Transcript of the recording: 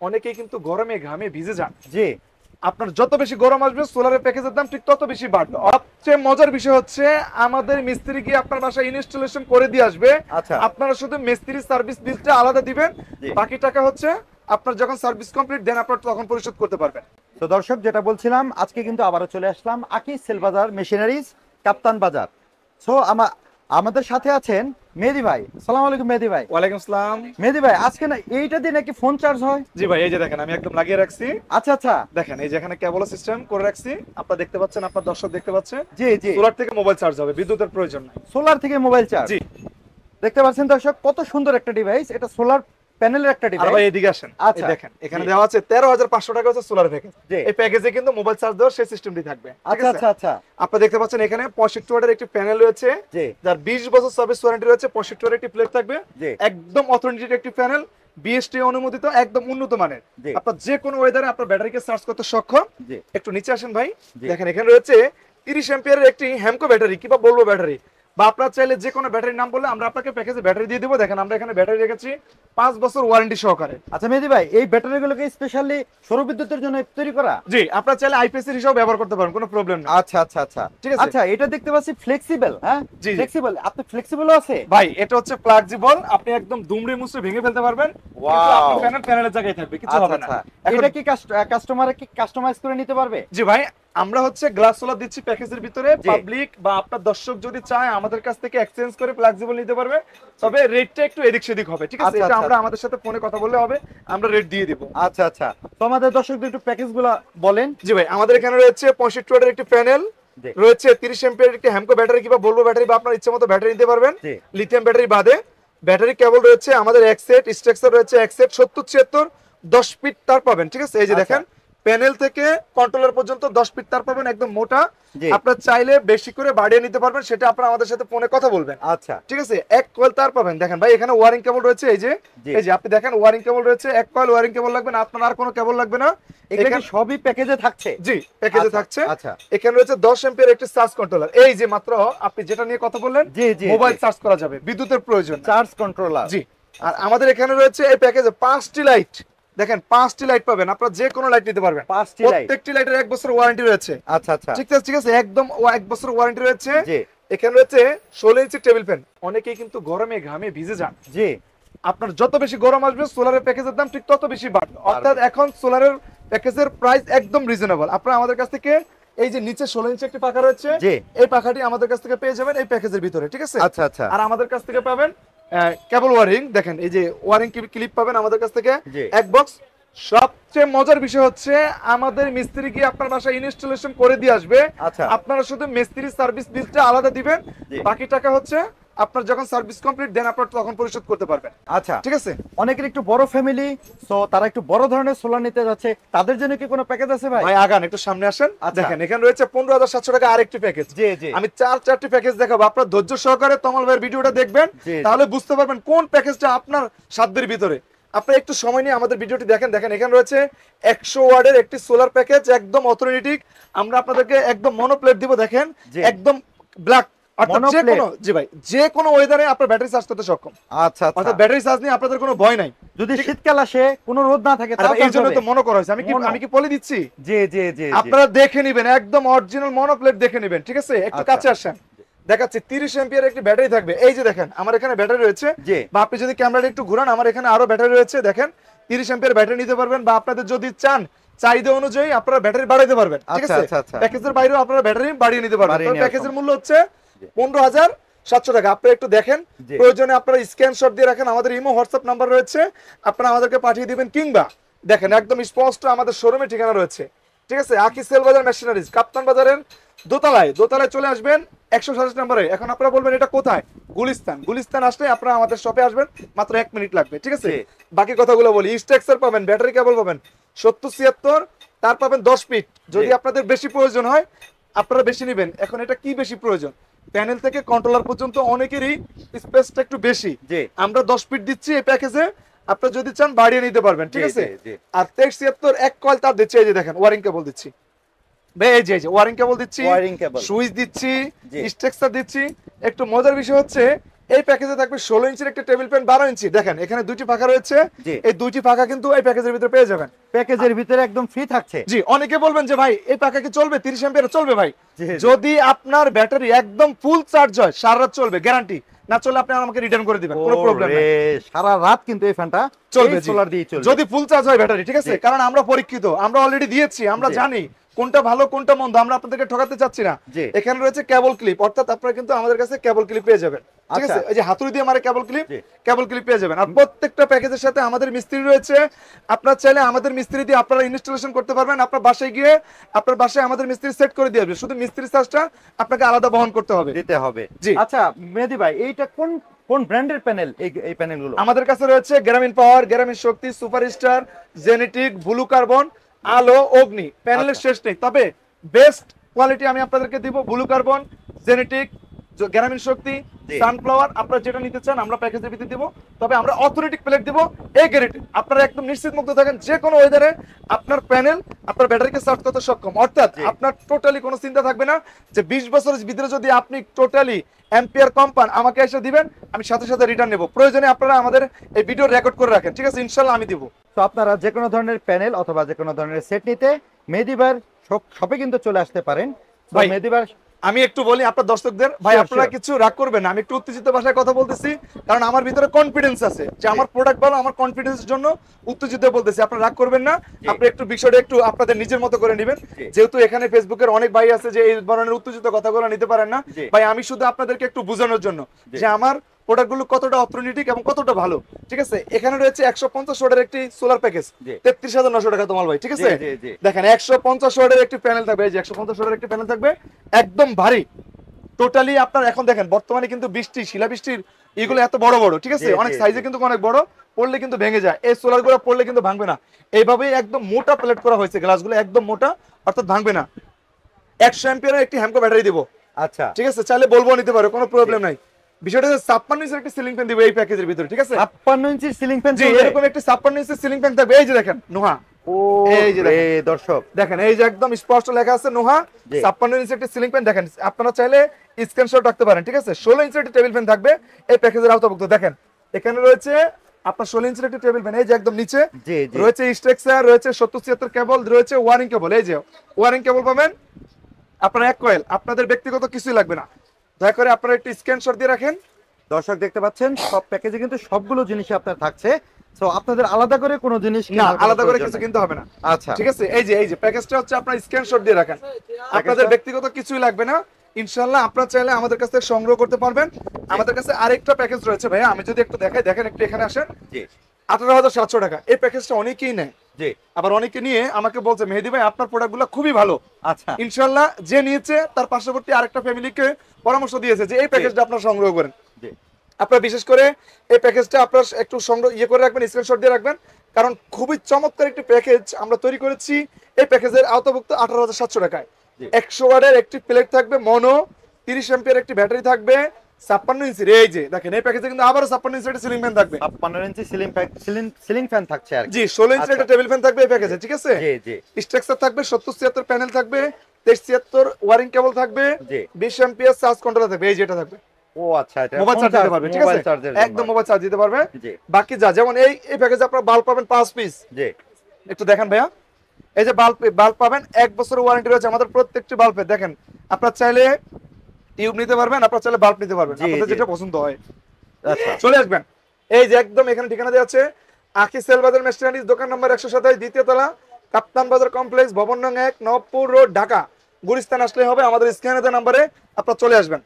অনেকেই কিন্তু গরমে ঘামে ভিজে যান। জি। আপনার যত বেশি গরম আসবে সোলারের প্যাকেজের দাম ঠিক তত বেশি বাড়বে। সবচেয়ে মজার বিষয় হচ্ছে আমাদের মিস্ত্রি গিয়ে আপনার বাসায় ইনস্টলেশন করে দিয়ে আসবে। আচ্ছা। আপনারা শুধু মিস্ত্রি সার্ভিস বিলটা আলাদা দিবেন, জি। বাকি টাকা হচ্ছে আপনার যখন সার্ভিস কমপ্লিট দেন আপনার তখন পরিশোধ করতে পারবেন। তো দর্শক যেটা বলছিলাম, আজকে কিন্তু আবারও চলে আসলাম আকি সেলবাজার মেশিনারিজ, কাপ্তান বাজার। সো আমাদের সাথে আছেন মেহেদি ভাই। আসসালামু আলাইকুম মেহেদি ভাই। ওয়ালাইকুম আসসালাম। মেহেদি ভাই, আজকে না এইটা দিয়ে নাকি ফোন চার্জ হয়? জি ভাই, এই যে দেখেন আমি একদম লাগিয়ে রাখছি। আচ্ছা আচ্ছা। দেখেন এই যে এখানে কেবল সিস্টেম করে রাখছি, আপনারা দেখতে পাচ্ছেন, আপনার দর্শক দেখতে পাচ্ছে। জি জি। সোলার থেকে মোবাইল চার্জ হবে, বিদ্যুতের প্রয়োজন নাই। সোলার থেকে মোবাইল চার্জ। জি। দেখতে পাচ্ছেন দর্শক কত সুন্দর একটা ডিভাইস, এটা সোলার প্যানেলের একটা আর ডিভাইস। ভাই এদিকে আসেন, আচ্ছা। এই দেখেন এখানে জি। দেওয়া আছে 13,500 টাকা হচ্ছে সোলার প্যাকেজ। জি। এই প্যাকেজে কিন্তু মোবাইল চার্জ দেওয়ার সেই সিস্টেমটি থাকবে। ঠিক আচ্ছা আছে? আচ্ছা আচ্ছা। আপনারা দেখতে পাচ্ছেন এখানে 65 ওয়াটের একটি প্যানেল রয়েছে, জি। যার 20 বছর সার্ভিস ওয়ারেন্টি রয়েছে। 65 ওয়াটের একটি প্লেট থাকবে, জি। একদম অথেন্টিক একটি প্যানেল, বিএসটি অনুমোদিত, একদম উন্নত মানের। জি। আপনার যে কোনো ওয়েদারে আপনার ব্যাটারিকে চার্জ করতে সক্ষম। জি। একটু নিচে আসেন ভাই। জি। দেখেন এখানে রয়েছে 30 অ্যাম্পিয়ারের একটি হ্যামকো ব্যাটারি কিংবা বলবো ব্যাটারি, বা আপনারা চাইলে যে কোনো ব্যাটারির নাম বললে আমরা আপনাকে প্যাকেজে ব্যাটারি দিয়ে দেবো। দেখেন আমরা এখানে ব্যাটারি রেখেছি 5 বছর ওয়ারেন্টি সহকারে। আচ্ছা মেহেদি ভাই, এই ব্যাটারিগুলোকে স্পেশালি সৌর বিদ্যুতের জন্য তৈরি করা? জি, আপনারা চাইলে আইপিএস হিসেবে ব্যবহার করতে পারেন, কোনো প্রবলেম না। আচ্ছা আচ্ছা আচ্ছা। ঠিক আছে? আচ্ছা, এটা দেখতে পাচ্ছি ফ্লেক্সিবল। হ্যাঁ জি, জি। ফ্লেক্সিবল, আপনি ফ্লেক্সিবলও আছে? ভাই এটা হচ্ছে ফ্লেক্সিবল, আপনি একদম দুমড়ে মুচড়ে ভেঙে ফেলতে পারবেন, কিন্তু আপনার ওয়াও। প্যানেল প্যানেলের জায়গায় থাকবে, কিছু আচ্ছা হবে না। আচ্ছা। এখন এটা কি কাস্টমারে কি কাস্টমাইজ করে নিতে পারবে? জি ভাই, আমরা হচ্ছে গ্লাস সোলার দিচ্ছি প্যাকেজের ভিতরে। জি। পাবলিক বা আপনার দর্শক যদি চায় আমাদের কাছ থেকে এক্সচেঞ্জ করে ফ্লেক্সিবল নিতে পারবে, তবে রেটটা একটু এদিক সেদিক হবে। ঠিক আছে? আচ্ছা, এটা আচ্ছা, আমরা আচ্ছা। আমাদের সাথে ফোনে কথা বললে হবে, আমরা রেট দিয়ে দিব। আচ্ছা আচ্ছা। তো আমাদের দর্শকদের একটু প্যাকেজগুলো বলেন। জি ভাই, আমাদের এখানে রয়েছে 65 ওয়াটের একটি প্যানেল জি। রয়েছে, 30 অ্যাম্পিয়ারের একটি হ্যামকো ব্যাটারি কিংবা বলবো ব্যাটারি, বা আপনার ইচ্ছা মতো ব্যাটারি নিতে পারবেন। জি। লিথিয়াম ব্যাটারি বাদে ব্যাটারি কেবল রয়েছে আমাদের এক সেট, স্ট্রাকচার রয়েছে এক সেট, 70 76 10 ফিট তার পাবেন। ঠিক আছে? এই যে আচ্ছা। দেখেন প্যানেল থেকে কন্ট্রোলার পর্যন্ত 10 ফিট তার পাবেন, একদম মোটা। জি। আপনার চাইলে বেশি করে বাড়িয়ে নিতে পারবেন, সেটা আপনারা আমাদের সাথে ফোনে কথা বলবেন। আচ্ছা। ঠিক আছে? এক কয়েল তার পাবেন। দেখেন ভাই এখানে ওয়ারিং কেবল রয়েছে, এই যে জি। এই যে আপনি দেখেন ওয়ারিং কেবল রয়েছে, এক কয়েল ওয়ারিং কেবল লাগবে না আপনার, আর কোনো কেবল লাগবে না। এগুলো কি এখানে সবই প্যাকেজে থাকছে? জি প্যাকেজে আচ্ছা, থাকছে। আচ্ছা। এখানে রয়েছে 10 এম্পিয়ার একটি চার্জ কন্ট্রোলার, এই যে মাত্র আপনি যেটা নিয়ে কথা বললেন, জি জি। মোবাইল চার্জ করা যাবে, বিদ্যুতের প্রয়োজন নেই। Charge controller. জি। আর আমাদের এখানে রয়েছে এই প্যাকেজে 5টি লাইট। দেখেন 5টি লাইট পাবেন, আপনারা যে কোনো লাইট নিতে পারবেন। 5টি লাইট। প্রত্যেকটি লাইটের 1 বছর ওয়ারেন্টি রয়েছে। আচ্ছা আচ্ছা। ঠিক আছে? ঠিক আছে, একদম 1 বছর ওয়ারেন্টি রয়েছে। জি। এখানে রয়েছে 16 ইঞ্চি টেবিল ফ্যান। অনেকেই কিন্তু গরমে ঘামে ভিজে যান। জি। আপনার যত বেশি গরম আসবে সোলারের প্যাকেজের দাম ঠিক তত বেশি বাড়বে। অর্থাৎ এখন সোলারের প্যাকেজের প্রাইস একদম রিজনেবল। আপনারা আমাদের কাছ থেকে এই যে নিচে 16 ইঞ্চি একটি পাখা রয়েছে, জি। এই পাখাটি আমাদের কাছ থেকে পেয়ে যাবেন এই প্যাকেজের ভিতরে। ঠিক আছে? আচ্ছা আচ্ছা। আর আমাদের কাছ থেকে পাবেন কেবল ওয়ারিং। দেখেন এই যে ওয়ারিং ক্লিপ পাবেন আমাদের কাছ থেকে জি। এক বক্স। সবচেয়ে মজার বিষয় হচ্ছে আমাদের মিস্ত্রি গিয়ে আপনার বাসায় ইনস্টলেশন করে দিয়ে আসবে। আচ্ছা। আপনারা শুধু মিস্ত্রি সার্ভিস বিলটা আলাদা দিবেন, জি। বাকি টাকা হচ্ছে আপনার যখন সার্ভিস কমপ্লিট দেন আপনার তখন পরিশোধ করতে পারবেন। আচ্ছা। ঠিক আছে? অনেকের একটু বড় ফ্যামিলি, সো তারা একটু বড় ধরনের সোলার নিতে যাচ্ছে, তাদের জন্য কি কোনো প্যাকেজ আছে ভাই? ভাই আগান একটু সামনে আসেন। আচ্ছা। দেখেন এখানে রয়েছে 15,700 টাকা আরেকটি প্যাকেজ। জি জি। আমি চারটি প্যাকেজ দেখাবো, আপনার ধৈর্য সহকারে তমাল ভাইয়ের ভিডিওটা দেখবেন, জি, জি। তাহলে বুঝতে পারবেন কোন প্যাকেজটা আপনার সাধ্যের ভিতরে। আপনি একটু সময় নিয়ে আমাদের ভিডিওটি দেখেন। দেখেন এখানে রয়েছে 100 ওয়াটের একটি সোলার প্যাকেজ, একদম অথেন্টিক। আমরা আপনাদেরকে একদম মনোপ্লেট দিব, দেখেন জি। একদম ব্ল্যাক। অর্থাৎ যে মনোপ্লেট। কোনো, জি ভাই, যে কোনো ওয়েদারে আপনার ব্যাটারি চার্জ করতে সক্ষম। আচ্ছা আচ্ছা। অর্থাৎ ব্যাটারি চার্জ নিয়ে আপনাদের কোনো ভয় নাই। যদি শীতকাল আসে, কোনো রোদ না থাকে, আর তাও এই জন্য চলবে? তো মনে করা হয়েছে। আমি কি বলে দিচ্ছি? জি জি জি। আপনারা দেখে নেবেন, একদম অরিজিনাল মনোপ্লেট দেখে নেবেন। ঠিক আছে? একটু আচ্ছা। কাছে আসেন, দেখাচ্ছি 30 অ্যাম্পিয়ার একটি ব্যাটারি থাকবে। এই যে দেখেন আমার এখানে ব্যাটারি রয়েছে, জি। বা আপনি যদি ক্যামেরাটা একটু ঘুরান, আমার এখানে আরো ব্যাটারি রয়েছে। দেখেন 30 অ্যাম্পিয়ার ব্যাটারি নিতে পারবেন, বা আপনাদের যদি চান চাহিদা অনুযায়ী আপনারা ব্যাটারি বাড়াইতে পারবেন। ঠিক আচ্ছা, আছে? আচ্ছা, আচ্ছা। প্যাকেজের বাইরেও আপনারা ব্যাটারি বাড়িয়ে নিতে পারবেন। বাড়িয়ে তো নেওয়া প্যাকেজের সম্ভব। মূল্য হচ্ছে 15,700 টাকা। আপনারা একটু দেখেন, জি। প্রয়োজনে আপনারা স্ক্রিনশট দিয়ে রাখেন, আমাদের ইমো হোয়াটসঅ্যাপ নাম্বার রয়েছে, আপনারা আমাদেরকে পাঠিয়ে দিবেন। কিংবা দেখেন একদম স্পষ্ট আমাদের শোরুমে ঠিকানা রয়েছে। ঠিক আছে? আকি সেলবাজার মেশিনারিজ, কাপ্তান বাজারের দোতলায় চলে আসবেন 127 নম্বরে। এখন আপনারা বলবেন এটা কোথায়? গুলিস্তান আসলে আপনারা আমাদের শপে আসবেন, মাত্র 1 মিনিট লাগবে। ঠিক আছে? জি। বাকি কথাগুলো বলি। স্ট্রাকচার পাবেন, ব্যাটারি কেবল পাবেন 70 76, তার পাবেন 10 ফিট। যদি জি। আপনাদের বেশি প্রয়োজন হয় আপনারা বেশি নেবেন। এখন এটা কি বেশি প্রয়োজন? প্যানেল থেকে কন্ট্রোলার পর্যন্ত অনেকেরই স্পেসটা একটু বেশি। জি। আমরা 10 ফিট দিচ্ছি এই প্যাকেজে, আপনারা যদি চান বাড়িয়ে নিতে পারবেন। ঠিক জি, আছে? জি, জি। আর 23 76 এক কয়েল তার দিচ্ছি, এই যে দেখেন ওয়ারিং কেবল দিচ্ছি ভাই, এই যে ওয়ারিং কেবল দিচ্ছি, ওয়ারিং কেবল। সুইচ দিচ্ছি, জি। স্ট্রাকচার দিচ্ছি। একটু মজার বিষয় হচ্ছে এই প্যাকেজে থাকবে 16 ইঞ্চির একটা টেবিল ফ্যান, 12 ইঞ্চি। দেখেন এখানে দুইটি পাখা রয়েছে, জি। এই দুইটি পাখা কিন্তু এই প্যাকেজের ভিতরে পেয়ে যাবেন। প্যাকেজের ভিতরে একদম ফ্রি থাকছে। জি, অনেকে বলবেন যে ভাই এই পাখা কি চলবে 30 অ্যাম্পিয়ার? চলবে ভাই, জি, জি। যদি আপনার ব্যাটারি একদম ফুল চার্জ হয় সারা রাত চলবে, গ্যারান্টি। না চলে আপনি আমাকে রিটার্ন করে দিবেন, কোনো প্রবলেম ওরে, নেই, সারা রাত কিন্তু এই ফ্যানটা চলবে। সোলার দিয়ে চলবে যদি ফুল চার্জ হয় ব্যাটারি, ঠিক আছে? জি। কারণ আমরা পরীক্ষিত, আমরা অলরেডি দিয়েছি, আমরা জি। জানি কোনটা ভালো কোনটা মন্দ, আমরা আপনাদেরকে ঠকাতে চাচ্ছি না। জি। এখানে রয়েছে কেবল ক্লিপ, অর্থাৎ আপনারা কিন্তু আমাদের কাছে কেবল ক্লিপ পেয়ে যাবেন, ঠিক আচ্ছা। আছে? এই যে হাতুড়ি দিয়ে মারে কেবল ক্লিপ, জি। কেবল ক্লিপ পেয়ে যাবেন। আর প্রত্যেকটা প্যাকেজের সাথে আমাদের মিস্ত্রি রয়েছে, আপনার চাইলে আমাদের মিস্ত্রি দিয়ে আপনারা ইনস্টলেশন করতে পারবেন। আপনার বাসায় গিয়ে আপনার বাসায় আমাদের মিস্ত্রি সেট করে দিয়ে আসবে, শুধু মিস্ত্রি চার্জটা আপনাকে আলাদা বহন করতে হবে। দিতে হবে। জি। আচ্ছা মেহেদী ভাই, এইটা কোন কোন ব্র্যান্ডের প্যানেল? এই প্যানেলগুলো আমাদের কাছে রয়েছে গ্রামীণ পাওয়ার, গ্রামীণ শক্তি, সুপারস্টার, জেনেটিক, ব্লু কার্বন, আলো, অগ্নি। প্যানেলের আচ্ছা। শেষ নেই, তবে বেস্ট কোয়ালিটি আমি আপনাদেরকে দিব ব্লু কার্বন, জেনেটিক, গ্রামীণ শক্তি, জি। সানফ্লাওয়ার। আপনারা যেটা নিতে চান আমরা প্যাকেজের ভিতরে দিব, তবে আমরা অথরিটিক প্লেট দিব, এই গ্যারেন্টি। আপনারা একদম নিশ্চিত মুক্ত থাকেন, যে কোনো ওয়েদারে আপনার প্যানেল আপনার ব্যাটারিকে চার্জ করতে সক্ষম। অর্থাৎ জি। আপনার টোটালি কোনো চিন্তা থাকবে না যে 20 বছরের ভিতরে যদি আপনি টোটালি অ্যাম্পিয়ার কম পান আমাকে এসে দিবেন, আমি সাথে সাথে রিটার্ন নেব। প্রয়োজনে আপনারা আমাদের এই ভিডিও রেকর্ড করে রাখেন, ঠিক আছে? ইনশাল্লাহ আমি দিব। তো আপনারা যে কোনো ধরনের প্যানেল অথবা যে কোনো ধরনের সেট নিতে মেহেদী ভাইয়ের শপে কিন্তু চলে আসতে পারেন। তো ভাই, মেহেদী ভাই, আমি একটু বলি আপনার দর্শকদের, ভাই Sure, আপনারা sure. কিছু রাগ করবেন না, আমি একটু উত্তেজিত ভাষায় কথা বলতেছি, কারণ আমার ভিতরে কনফিডেন্স আছে যে আমার প্রোডাক্ট ভালো, আমার কনফিডেন্সের জন্য উত্তেজিত বলতেছি। আপনারা রাগ করবেন না, জি। আপনি একটু বিষয়টা একটু আপনাদের নিজের মতো করে নেবেন। জি। যেহেতু এখানে ফেসবুকের অনেক ভাই আছে যে এই ধরনের উত্তেজিত কথাগুলো নিতে পারেন না, জি। ভাই আমি শুধু আপনাদেরকে একটু বোঝানোর জন্য জি। যে আমার প্রোডাক্টগুলো কতটা অর্থনৈতিক এবং কতটা ভালো, ঠিক আছে? এখানে রয়েছে 150 ওয়াটের একটি সোলার প্যাকেজ, জি। 33,900 টাকা তোমার ভাই, ঠিক আছে? জি, জি, জি। দেখেন 150 ওয়াটের একটি প্যানেল থাকবে, এই যে 150 ওয়াটের একটি প্যানেল থাকবে, একদম ভারী টোটালি। আপনার এখন দেখেন বর্তমানে কিন্তু বৃষ্টি, শিলাবৃষ্টির এগুলো এত বড় বড়, ঠিক আছে? জি, অনেক জি, সাইজে জি। কিন্তু অনেক বড়, পড়লে কিন্তু ভেঙে যায়। এই সোলার গুলো পড়লে কিন্তু ভাঙবে না, এইভাবেই একদম মোটা প্লেট করা হয়েছে, গ্লাসগুলো একদম মোটা, অর্থাৎ ভাঙবে না। 100 অ্যাম্পিয়ারের একটি হ্যামকো ব্যাটারি দিব, আচ্ছা। ঠিক আছে? চাইলে বলবো নিতে পারো, কোনো প্রবলেম নাই। বিষয়টা হচ্ছে 56 ইঞ্চের একটি সিলিং ফ্যান দিব এই প্যাকেজের ভিতরে, ঠিক আছে? 56 ইঞ্চির সিলিং ফ্যান জি, এরকম একটি 56 ইঞ্চের সিলিং ফ্যান থাকবে। এই যে দেখেন নোহা, ও এই যে দেখেন। দর্শক দেখেন এই যে একদম স্পষ্ট লেখা আছে নোহা, জি। 56 ইঞ্চি একটা সিলিং ফ্যান। দেখেন আপনারা চাইলে স্ক্রিনশট রাখতে পারেন, ঠিক আছে? 16 ইঞ্চি একটা টেবিল ফ্যান থাকবে এই প্যাকেজের আওতাভুক্ত। দেখেন এখানে রয়েছে আপনার 16 ইঞ্চির একটা টেবিল ফ্যান, এই যে একদম নিচে জি, জি। রয়েছে স্ট্রাকচার, রয়েছে 70-76 কেবল, রয়েছে ওয়ারিং কেবল। এই যে ওয়ারিং কেবল পাবেন আপনারা এক কয়েল, আপনাদের ব্যক্তিগত কিছুই লাগবে না। দয়া করে আপনারা একটু স্ক্রিনশট দিয়ে রাখেন। দর্শক দেখতে পাচ্ছেন সব প্যাকেজে কিন্তু সবগুলো জিনিসই আপনার থাকছে। সো আপনাদের আলাদা করে কোনো জিনিস না, কেনার কোনো আলাদা করে প্রয়োজন কিছু নাই। কিনতে হবে না। আচ্ছা। ঠিক আছে, এই যে প্যাকেজটা হচ্ছে আপনার স্ক্রিনশট দিয়ে রাখেন, আপনাদের ব্যক্তিগত কিছুই লাগবে না। ইনশাআল্লাহ আপনারা চাইলে আমাদের কাছ থেকে সংগ্রহ করতে পারবেন। আমাদের কাছে আরেকটা প্যাকেজ রয়েছে ভাইয়া, আমি যদি একটু দেখাই, দেখেন একটু এখানে আসেন। জি 18,700 টাকা এই প্যাকেজটা অনেকেই নেয়, জি। আবার অনেকে নিয়ে আমাকে বলছে মেহেদী ভাই আপনার প্রোডাক্টগুলো খুবই ভালো। আচ্ছা। ইনশাআল্লাহ যে নিয়েছে তার পার্শ্ববর্তী আরেকটা ফ্যামিলিকে পরামর্শ দিয়েছে যে এই প্যাকেজটা আপনারা সংগ্রহ করেন। জি আপনারা বিশেষ করে এই প্যাকেজটা আপনারা একটু সংগ্রহ করে রাখবেন, স্ক্রিনশট দিয়ে রাখবেন, কারণ খুবই চমৎকার একটি প্যাকেজ আমরা তৈরি করেছি। এই প্যাকেজের আওতাভুক্ত 18,700 টাকায় 100 ওয়াটের একটি প্লেট থাকবে, মনো 30 অ্যাম্পিয়ার একটি ব্যাটারি থাকবে, 56 ইঞ্চির। এই যে দেখেন এই প্যাকেজে কিন্তু আবারও 56 ইঞ্চির একটা সিলিং ফ্যান থাকবে। 56 ইঞ্চি সিলিং ফ্যান থাকছে আর কি। জি 16 ইঞ্চির একটা টেবিল ফ্যান থাকবে এই প্যাকেজে, ঠিক আছে? জি জি। স্ট্রাকচার থাকবে, 70-76 প্যানেল থাকবে, 23-76 ওয়ারিং কেবল থাকবে, জি। 20 অ্যাম্পিয়ার চার্জ কন্ট্রোলার থাকবে। এই যে এটা থাকবে, ও আচ্ছা, এটা মোবাইল চার্জ দিতে পারবে, ঠিক আছে? মোবাইল চার্জের একদম মোবাইল চার্জ দিতে পারবে। জি বাকি যেমন এই প্যাকেজে আপনারা বাল্ব পাবেন 5 পিস। জি। একটু দেখেন ভাইয়া, এই যে বাল্ব পাবেন, 1 বছরের ওয়ারেন্টি রয়েছে আমাদের প্রত্যেকটি বাল্বে। দেখেন আপনারা চাইলে টিউব নিতে পারবেন, আপনারা চাইলে বাল্ব নিতে পারবেন, জি, আপনাদের জি। যেটা পছন্দ হয়। আচ্ছা। চলে আসবেন, এই যে একদম এখানে ঠিকানা দেওয়া আছে, আকি সেল বাজার মেশিনারিজ, দোকান নম্বর 127, দ্বিতীয় তলা, কাপ্তান বাজার কমপ্লেক্স, ভবন নং 1, নবপুর রোড, ঢাকা। গুলিস্তান আসলে হবে, আমাদের স্ক্যানে দেওয়া নম্বরে আপনারা চলে আসবেন।